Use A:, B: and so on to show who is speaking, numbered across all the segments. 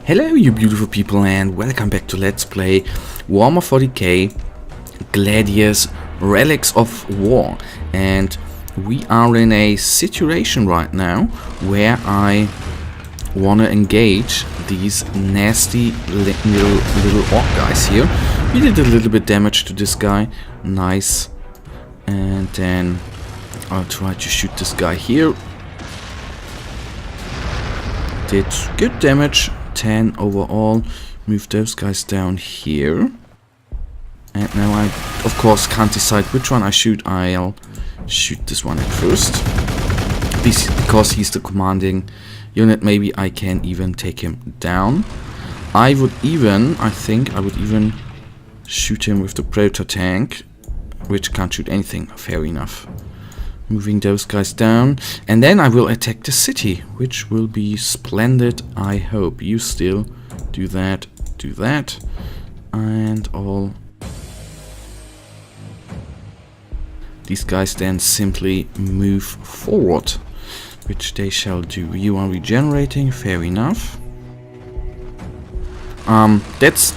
A: Hello you beautiful people and welcome back to Let's Play Warhammer 40k Gladius Relics of War. And we are in a situation right now where I want to engage these nasty little orc guys here. We did a little bit damage to this guy, nice. And then I'll try to shoot this guy here. Did good damage. 10 overall. Move those guys down here. And now I, of course, can't decide which one I shoot. I'll shoot this one at first. Because he's the commanding unit, maybe I can even take him down. I think I would even shoot him with the Predator tank, which can't shoot anything. Fair enough. Moving those guys down, and then I will attack the city, which will be splendid. I hope you still do that, and all these guys then simply move forward, which they shall do. You are regenerating, fair enough. That's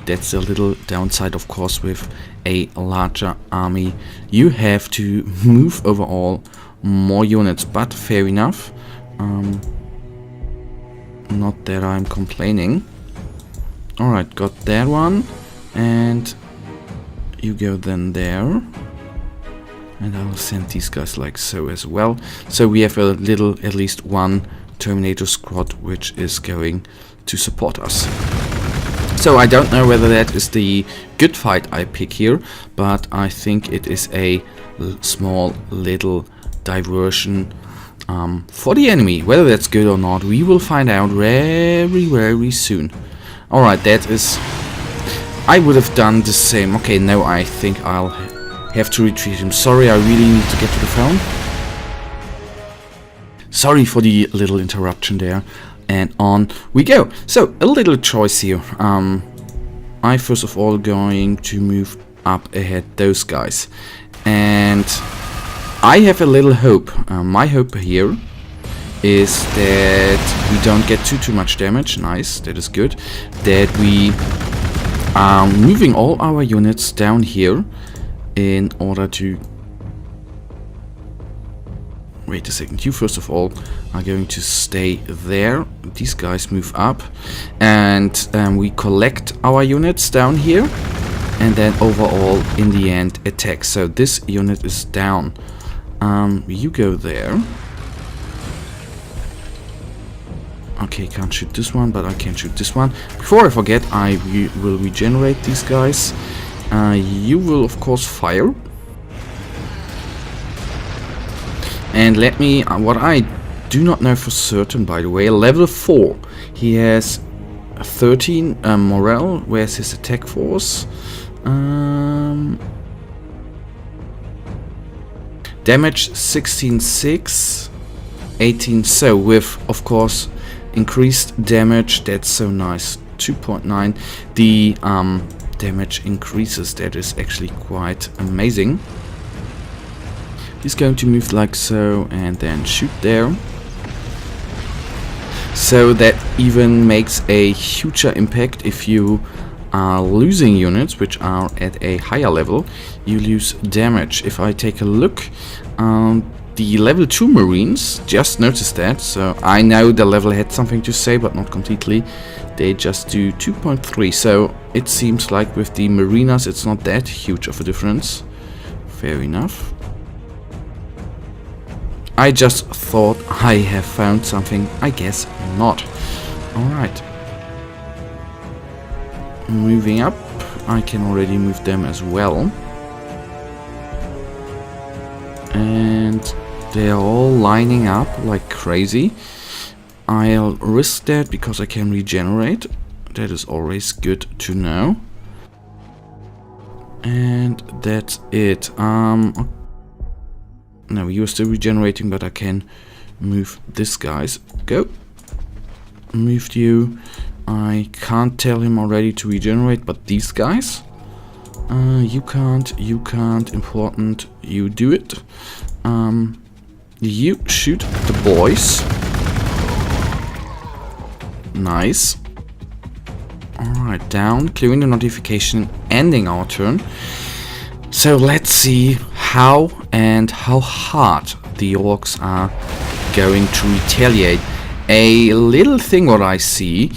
A: that's a little downside, of course, with a larger army. You have to move overall more units, but fair enough. Not that I'm complaining. Alright, got that one, and you go then there. And I'll send these guys like so as well. So we have at least one Terminator squad which is going to support us. So I don't know whether that is the good fight I pick here, but I think it is a small little diversion for the enemy. Whether that's good or not, we will find out very soon. Alright, that is... I would have done the same. Okay, no, I think I'll have to retreat him. Sorry, I really need to get to the phone. Sorry for the little interruption there. And on we go. So, a little choice here. I first of all going to move up ahead those guys. And I have a little hope. My hope here is that we don't get too much damage. Nice, that is good. That we are moving all our units down here in order to... Wait a second, you first of all are going to stay there. These guys move up, and we collect our units down here, and then overall in the end attack. So this unit is down. You go there. Okay, can't shoot this one, but I can shoot this one. Before I forget, I will regenerate these guys. You will of course fire. And let me, what I do not know for certain, by the way, level 4. He has 13 morale. Where's his attack force? Damage 16.6, 18. So with, of course, increased damage, that's so nice. 2.9. The damage increases. That is actually quite amazing. He's going to move like so and then shoot there. So that even makes a huger impact if you are losing units which are at a higher level. You lose damage. If I take a look, the level 2 Marines, just noticed that. So I know the level had something to say, but not completely. They just do 2.3. So it seems like with the Marinas it's not that huge of a difference. Fair enough. I just thought I have found something. I guess not. Alright. Moving up. I can already move them as well. And they are all lining up like crazy. I'll risk that because I can regenerate. That is always good to know. And that's it. No, you're still regenerating, but I can move this guys. Go. Moved you. I can't tell him already to regenerate, but these guys. You can't. Important. You do it. You shoot the boys. Nice. Alright, down, clearing the notification, ending our turn. So let's see how hard the orcs are going to retaliate. A little thing what I see,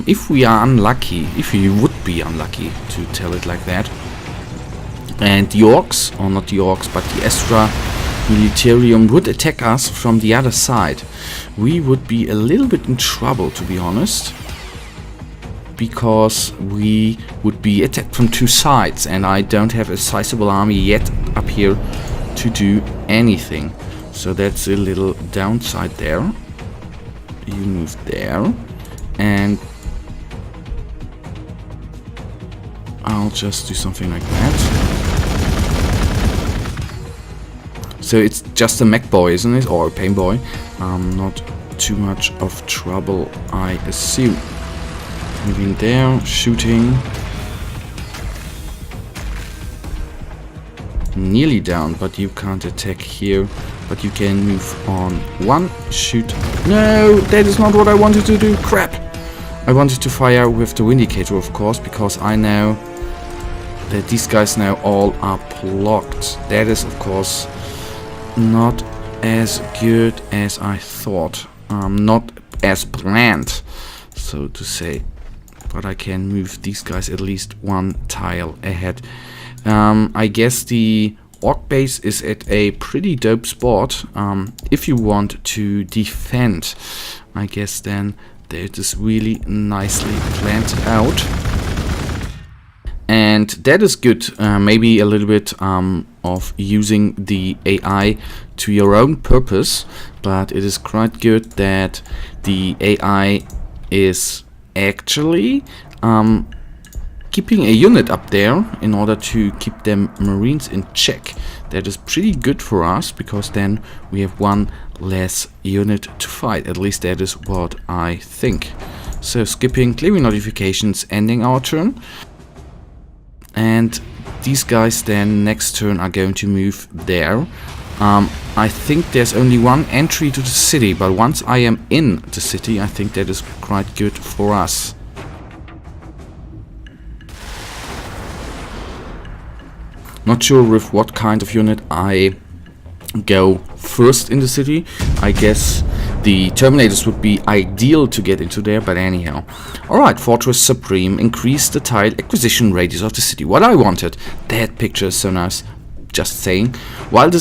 A: if we are unlucky, if you would be unlucky to tell it like that, and the orcs, or not the orcs, but the Astra Militarium would attack us from the other side, we would be a little bit in trouble, to be honest, because we would be attacked from two sides, and I don't have a sizable army yet up here to do anything. So that's a little downside there. You move there, and I'll just do something like that. So it's just a mech boy, isn't it? Or a pain boy. Not too much of trouble, I assume. Moving there, shooting. Nearly down, but you can't attack here. But you can move on. One, shoot. No, that is not what I wanted to do. Crap! I wanted to fire with the Vindicator, of course, because I know that these guys now all are blocked. That is, of course, not as good as I thought. Not as planned, so to say. But I can move these guys at least one tile ahead. I guess the orc base is at a pretty dope spot. If you want to defend, I guess then that is really nicely planned out. And that is good. Maybe a little bit of using the AI to your own purpose, but it is quite good that the AI is actually keeping a unit up there in order to keep them marines in check. That is pretty good for us, because then we have one less unit to fight. At least that is what I think. So skipping, clearing notifications, ending our turn. And these guys then next turn are going to move there. I think there's only one entry to the city, but once I am in the city, I think that is quite good for us. Not sure with what kind of unit I go first in the city. I guess the Terminators would be ideal to get into there, but anyhow. Alright, Fortress Supreme, increase the tile acquisition radius of the city. What I wanted. That picture is so nice. Just saying. With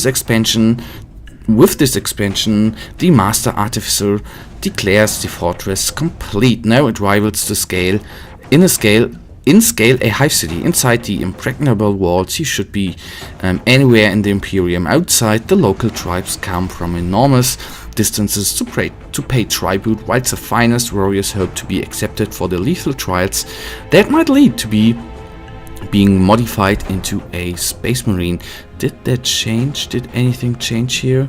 A: this expansion, the Master Artificer declares the fortress complete. Now it rivals the scale. In scale, a hive city. Inside the impregnable walls, you should be anywhere in the Imperium. Outside, the local tribes come from enormous distances to pay tribute, whilst the finest warriors hope to be accepted for the lethal trials that might lead to being modified into a space marine. Did that change? Did anything change here?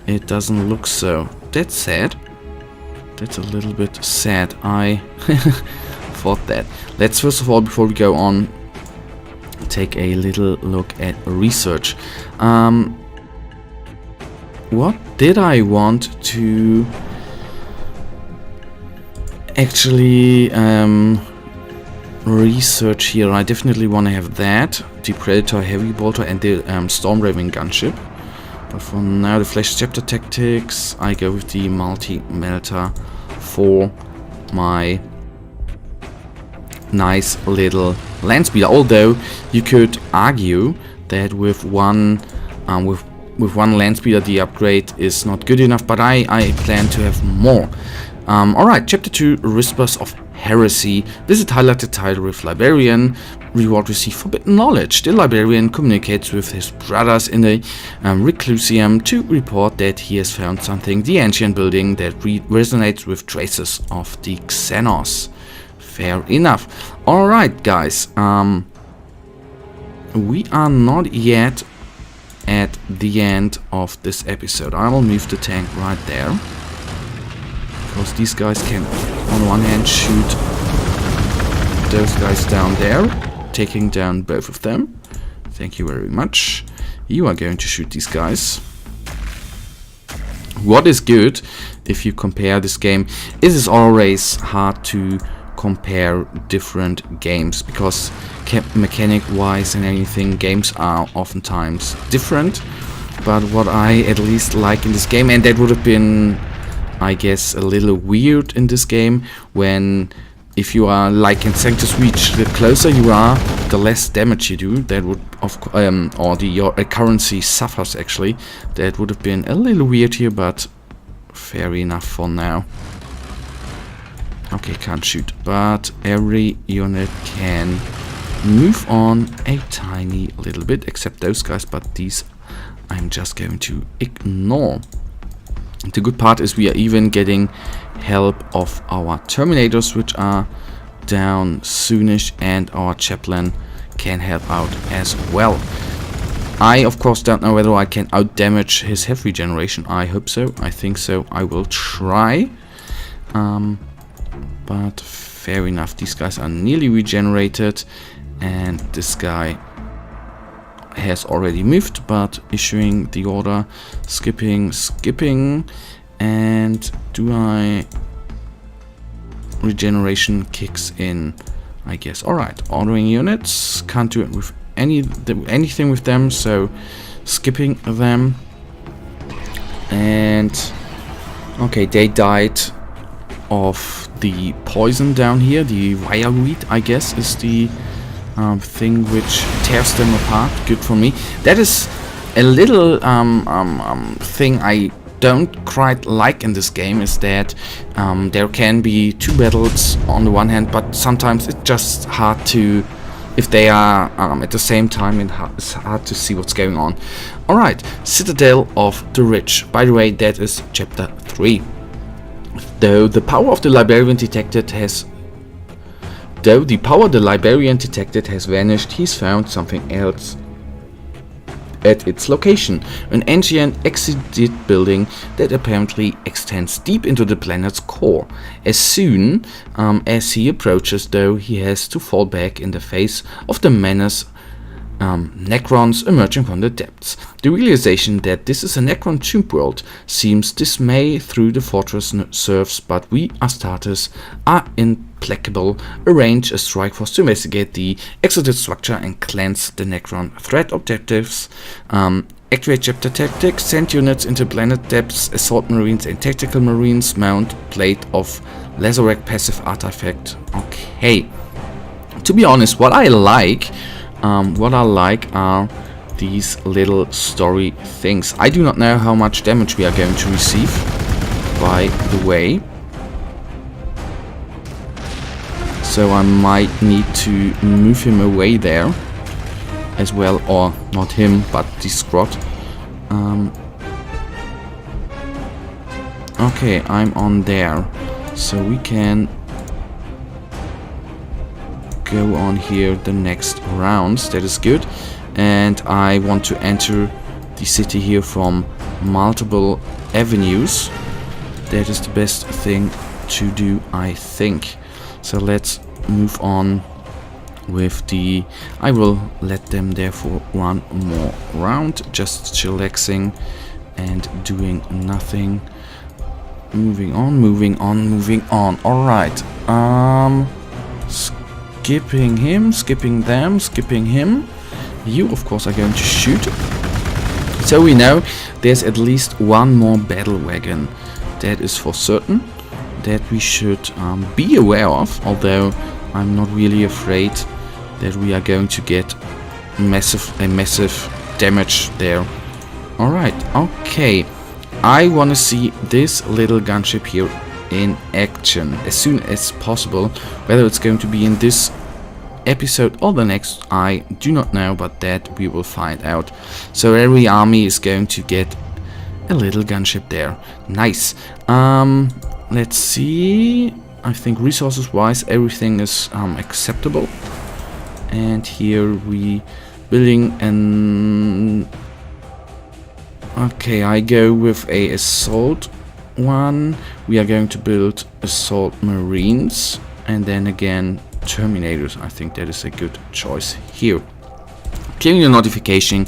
A: It doesn't look so. That's sad. That's a little bit sad. I thought that. Let's first of all, before we go on, take a little look at research. What did I want to actually research here? I definitely want to have that, the Predator Heavy Bolter and the Storm Raven gunship. But for now, the Flash Chapter Tactics, I go with the Multi-Melter for my nice little land speeder. Although you could argue that with one land speeder the upgrade is not good enough, but I plan to have more. Alright, Chapter 2, Whispers of Heresy. Visit highlighted tile with Librarian. Reward received forbidden knowledge. The Librarian communicates with his brothers in the Reclusium to report that he has found something, the ancient building that resonates with traces of the Xenos. Fair enough. Alright, guys. We are not yet at the end of this episode. I will move the tank right there, because these guys can on one hand shoot those guys down there, taking down both of them. Thank you very much. You are going to shoot these guys What is good if you compare this game, it is always hard to compare different games because mechanic wise and anything, games are oftentimes different. But what I at least like in this game, and that would have been, I guess, a little weird in this game, when if you are like in Sanctus Reach, the closer you are, the less damage you do. That would, your currency suffers actually. That would have been a little weird here, but fair enough for now. Okay, can't shoot, but every unit can move on a tiny little bit, except those guys, but these I'm just going to ignore. The good part is we are even getting help of our Terminators, which are down soonish, and our Chaplain can help out as well. I of course don't know whether I can outdamage his health regeneration. I hope so, I think so, I will try. But fair enough, these guys are nearly regenerated, and this guy has already moved, but issuing the order, skipping, and regeneration kicks in, I guess. Alright, ordering units, can't do it with anything with them, so skipping them. And okay, they died of the poison down here. The wireweed, I guess, is the thing which tears them apart. Good for me. That is a little thing I don't quite like in this game, is that there can be two battles on the one hand, but sometimes it's just hard to, if they are at the same time, it's hard to see what's going on. Alright, Citadel of the Rich. By the way, that is chapter 3. Though the power the librarian detected has vanished, he's found something else at its location. An ancient exit building that apparently extends deep into the planet's core. As soon as he approaches, though, he has to fall back in the face of the menace Necrons emerging from the depths. The realization that this is a Necron tomb world seems dismay through the fortress serves, but we, Astartes, are implacable. Arrange a strike force to investigate the exited structure and cleanse the Necron threat objectives. Activate chapter tactics, send units into planet depths, assault marines and tactical marines, mount plate of Lazarek passive artifact. Okay. To be honest, what I like are these little story things. I do not know how much damage we are going to receive, by the way. So I might need to move him away there as well, or not him, but the Scrot. Okay, I'm on there, so we can go on here the next rounds. That is good. And I want to enter the city here from multiple avenues. That is the best thing to do, I think. So let's move on with the... I will let them there for one more round, just chillaxing and doing nothing. Moving on. Alright. Skipping him, skipping them, skipping him. You, of course, are going to shoot. So we know there's at least one more battle wagon. That is for certain. That we should be aware of. Although I'm not really afraid that we are going to get massive damage there. Alright, okay. I want to see this little gunship here in action as soon as possible. Whether it's going to be in this episode or the next, I do not know, but that we will find out. So every army is going to get a little gunship there. Nice. Let's see. I think resources wise everything is acceptable. And here we building an... Okay, I go with a assault one. We are going to build assault marines, and then again Terminators. I think that is a good choice here. Clearing the notification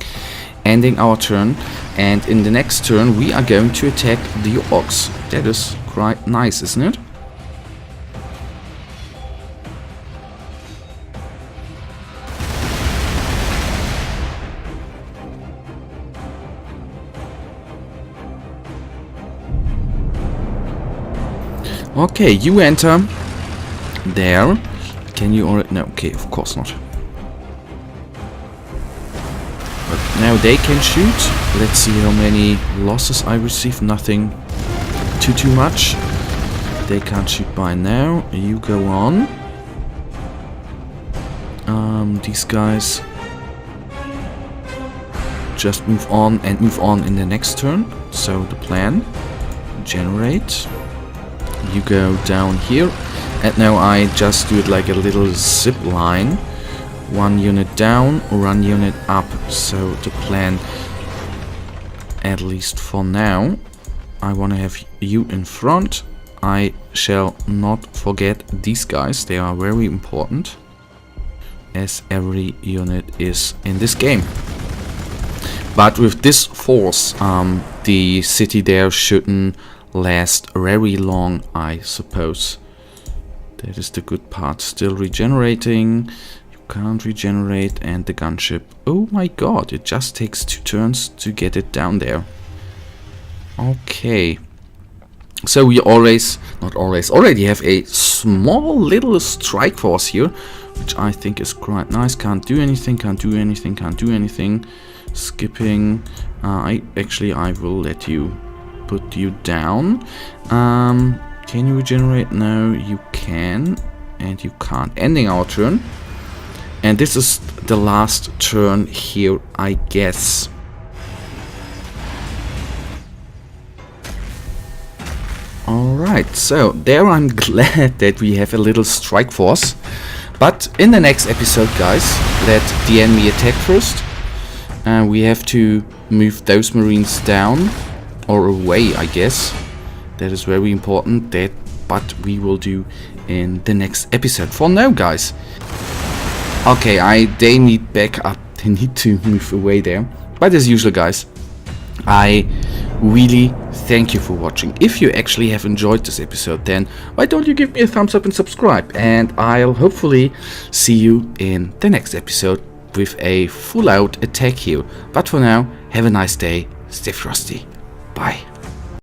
A: ending our turn, and in the next turn we are going to attack the orcs. That is quite nice, isn't it? Okay, you enter there. Can you already? No, okay, of course not. But now they can shoot. Let's see how many losses I receive. Nothing too much. They can't shoot by now. You go on. These guys just move on and move on in the next turn. So the plan: generate. You go down here, and now I just do it like a little zip line. 1 unit down, 1 unit up. So the plan, at least for now, I want to have you in front. I shall not forget these guys. They are very important, as every unit is in this game. But with this force, the city there shouldn't last very long, I suppose. That is the good part. Still regenerating. You can't regenerate. And the gunship. Oh my god, it just takes 2 turns to get it down there. Okay. So we already have a small little strike force here, which I think is quite nice. Can't do anything, can't do anything, can't do anything. Skipping. I will let you put you down. Can you regenerate? No, you can, and you can't. Ending our turn, and this is the last turn here, I guess. Alright, so there I'm glad that we have a little strike force. But in the next episode, guys, let the enemy attack first. We have to move those marines down. Or away, I guess. That is very important. But we will do in the next episode. For now, guys. Okay, they need backup. They need to move away there. But as usual, guys, I really thank you for watching. If you actually have enjoyed this episode, then why don't you give me a thumbs up and subscribe? And I'll hopefully see you in the next episode with a full-out attack here. But for now, have a nice day. Stay frosty. Bye.